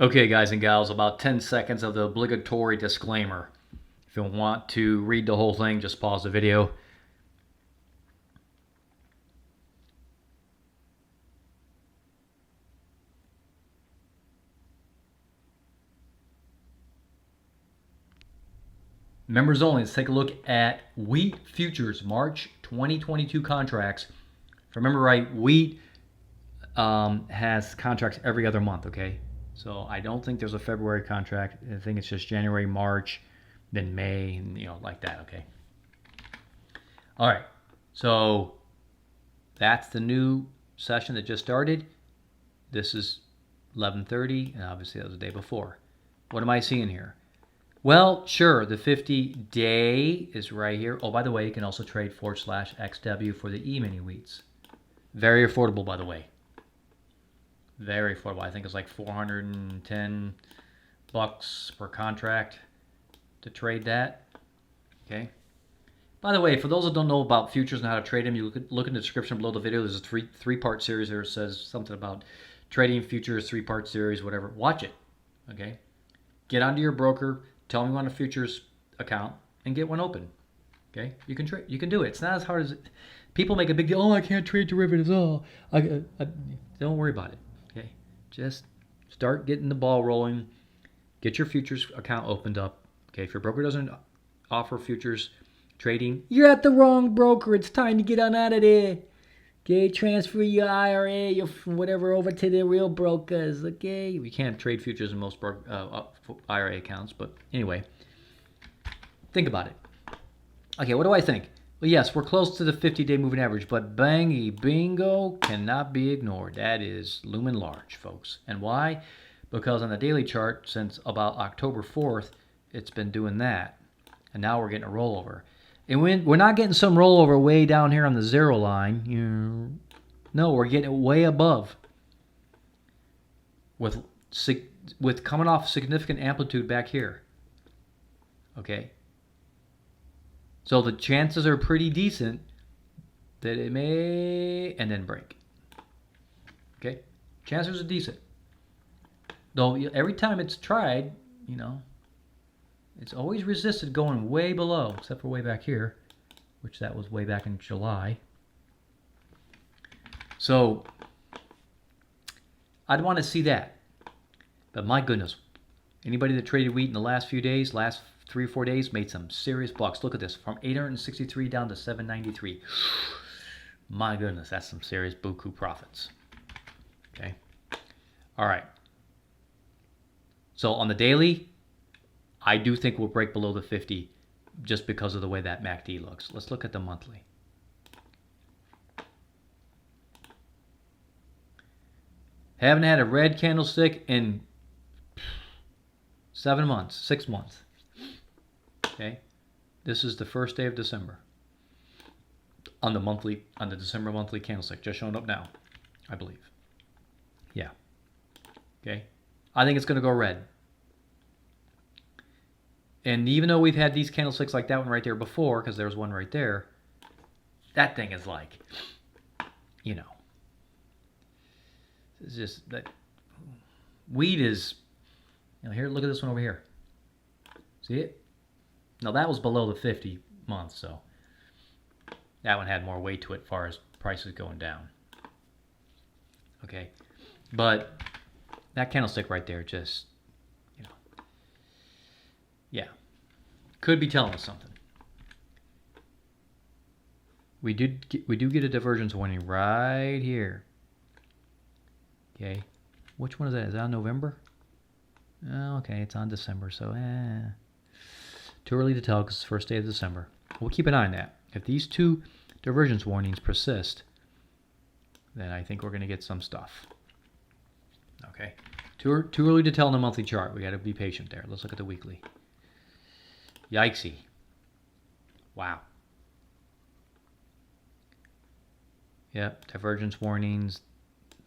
Okay, guys and gals, about 10 seconds of the obligatory disclaimer. If you want to read the whole thing, just pause the video. Members only, let's take a look at wheat futures, March 2022 contracts. If I remember right, wheat has contracts every other month, okay? So I don't think there's a February contract. I think it's just January, March, then May, and like that, okay? All right, so that's the new session that just started. This is 11:30, and obviously that was the day before. What am I seeing here? Well, sure, the 50-day is right here. Oh, by the way, you can also trade /XW for the E-mini wheats. Very affordable, by the way. Very affordable. I think it's like 410 bucks per contract to trade that. Okay. By the way, for those that don't know about futures and how to trade them, you look in the description below the video. There's a three-part series there. It says something about trading futures, three-part series, whatever. Watch it. Okay. Get onto your broker. Tell them you want a futures account and get one open. Okay. You can trade. You can do it. It's not as hard as it. People make a big deal. Oh, I can't trade derivatives. Oh, don't worry about it. Okay. Just start getting the ball rolling. Get your futures account opened up. Okay. If your broker doesn't offer futures trading, you're at the wrong broker. It's time to get on out of there. Okay, transfer your IRA, your whatever, over to the real brokers. Okay, we can't trade futures in most IRA accounts, but anyway, think about it. Okay, what do I think? Well, yes, we're close to the 50-day moving average, but bangy bingo cannot be ignored. That is looming large, folks. And why? Because on the daily chart, since about October 4th, it's been doing that. And now we're getting a rollover. And we're not getting some rollover way down here on the zero line. No, we're getting it way above. With coming off significant amplitude back here. Okay? So the chances are pretty decent that it may, and then break. Okay? Chances are decent. Though every time it's tried, it's always resisted going way below, except for way back here, which that was way back in July. So I'd want to see that. But my goodness, anybody that traded wheat in the last few days, last 3 or 4 days, made some serious bucks. Look at this, from 863 down to 793. My goodness, that's some serious buku profits. Okay. All right. So on the daily, I do think we'll break below the 50 just because of the way that MACD looks. Let's look at the monthly. Haven't had a red candlestick in 7 months, 6 months. Okay. This is the first day of December. On the December monthly candlestick, just showing up now, I believe. Yeah. Okay. I think it's going to go red. And even though we've had these candlesticks like that one right there before, because there was one right there, that thing is like, it's just that wheat is, here, look at this one over here. See it? Now that was below the 50 months, so that one had more weight to it as far as prices going down. Okay, but that candlestick right there just, yeah, could be telling us something. We do get a divergence warning right here. Okay, which one is that? Is that on November? Oh, okay, it's on December, so too early to tell because it's the first day of December. We'll keep an eye on that. If these two divergence warnings persist, then I think we're going to get some stuff. Okay, too early to tell in the monthly chart. We got to be patient there. Let's look at the weekly. Yikesy. Wow. Yep, divergence warnings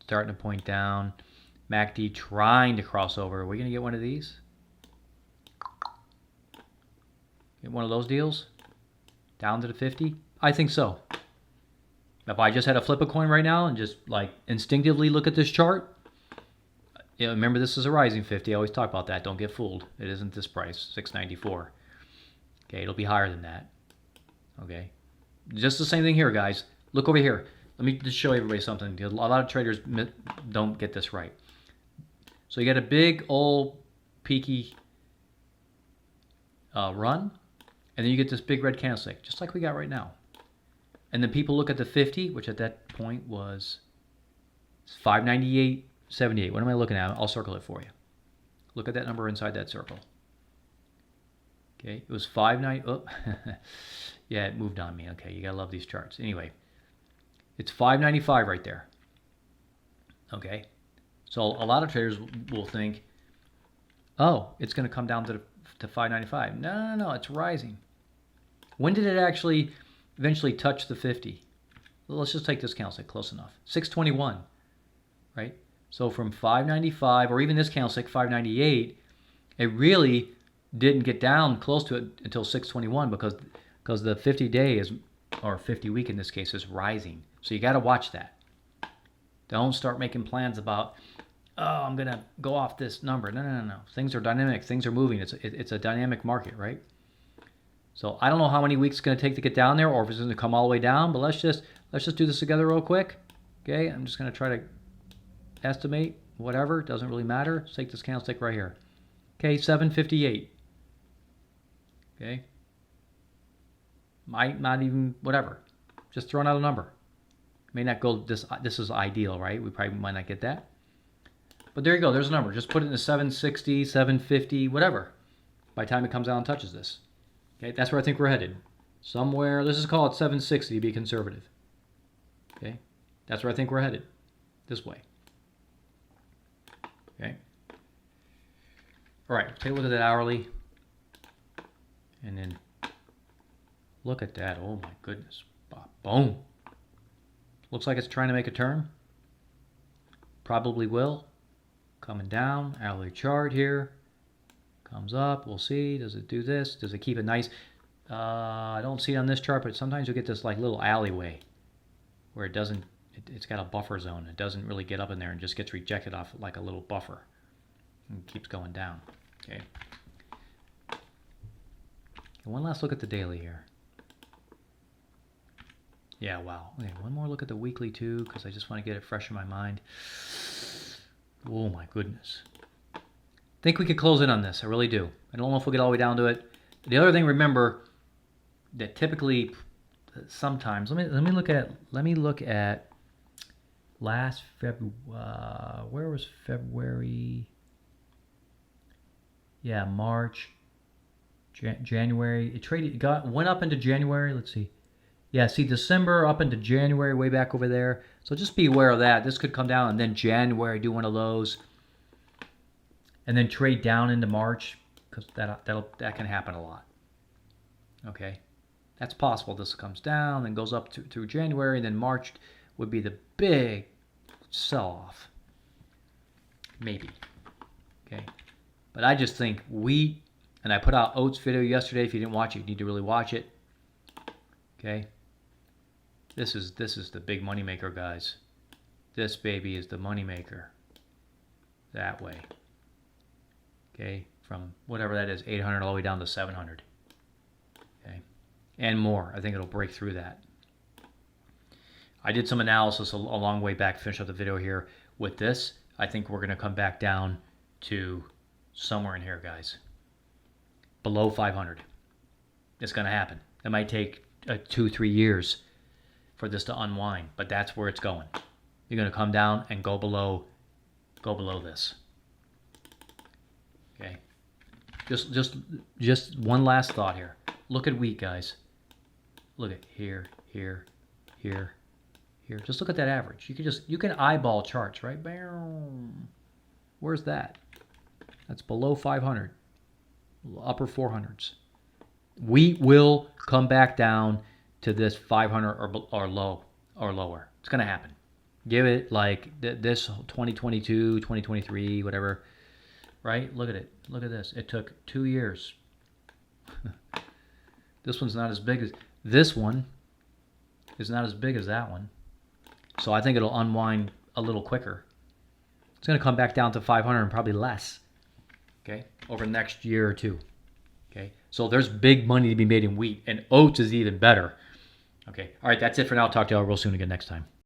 starting to point down. MACD trying to cross over. Are we going to get one of these? Get one of those deals? Down to the 50? I think so. If I just had to flip a coin right now and just like instinctively look at this chart, Yeah, remember this is a rising 50. I always talk about that. Don't get fooled. It isn't this price, 694. Okay, it'll be higher than that. Okay, just the same thing here, guys. Look over here. Let me just show everybody something. A lot of traders don't get this right. So you got a big old peaky run, and then you get this big red candlestick, just like we got right now. And then people look at the 50, which at that point was 598.78. What am I looking at? I'll circle it for you. Look at that number inside that circle. Okay, it was 590. Oh, yeah, it moved on me. Okay, you gotta love these charts. Anyway, it's 595 right there. Okay, so a lot of traders will think, oh, it's gonna come down to 595. No, it's rising. When did it actually eventually touch the 50? Well, let's just take this candlestick, close enough. 621, right? So from 595, or even this candlestick, 598, it really didn't get down close to it until 621 because the 50-day is, or 50 week in this case, is rising. So you got to watch that. Don't start making plans about, oh, I'm going to go off this number. No. Things are dynamic. Things are moving. It's a dynamic market, right? So I don't know how many weeks it's going to take to get down there, or if it's going to come all the way down. But let's just do this together real quick. Okay, I'm just going to try to estimate whatever. It doesn't really matter. Let's take this candlestick right here. Okay, 758. Okay, might not even whatever. Just throwing out a number. May not go this is ideal, right? We probably might not get that. But there you go. There's a number. Just put it in the 760, 750, whatever. By the time it comes out and touches this. Okay, that's where I think we're headed. Somewhere, let's just call it 760 to be conservative. Okay, that's where I think we're headed. This way. Okay. All right, take a look at that hourly. And then look at that. Oh my goodness. Boom. Looks like it's trying to make a turn. Probably will. Coming down. Hourly chart here. Comes up. We'll see. Does it do this? Does it keep it nice? I don't see it on this chart, but sometimes you get this like little alleyway where it doesn't, it's got a buffer zone. It doesn't really get up in there and just gets rejected off like a little buffer. And keeps going down. Okay. One last look at the daily here. Yeah, wow. Okay, one more look at the weekly too, because I just want to get it fresh in my mind. Oh my goodness. I think we could close in on this. I really do. I don't know if we'll get all the way down to it. The other thing, remember that typically, sometimes, let me look at last February. Where was February? Yeah, March. January. Went up into January. Let's see. Yeah, see December up into January, way back over there. So just be aware of that. This could come down, and then January do one of those, and then trade down into March, because that can happen a lot. Okay, that's possible. This comes down, then goes up through January, and then March would be the big sell-off. Maybe. Okay, but I just think wheat. And I put out oats video yesterday. If you didn't watch it, you need to really watch it. Okay. This is the big money maker, guys. This baby is the money maker. That way. Okay. From whatever that is, 800 all the way down to 700. Okay. And more. I think it'll break through that. I did some analysis a long way back. Finish up the video here with this. I think we're going to come back down to somewhere in here, guys. Below 500. It's going to happen. It might take 2-3 years for this to unwind, but that's where it's going. You're going to come down and go below this. Okay. Just one last thought here. Look at wheat, guys. Look at here. Just look at that average. You can eyeball charts, right? Bam. Where's that? That's below 500. Upper 400s. Wheat will come back down to this 500 or lower. It's going to happen. Give it like this 2022, 2023, whatever. Right? Look at it. Look at this. It took 2 years. This one's not as big as this one. Is not as big as that one. So I think it'll unwind a little quicker. It's going to come back down to 500 and probably less, okay, over the next year or two. Okay, so there's big money to be made in wheat, and oats is even better. Okay, all right, that's it for now. I'll talk to y'all real soon again next time.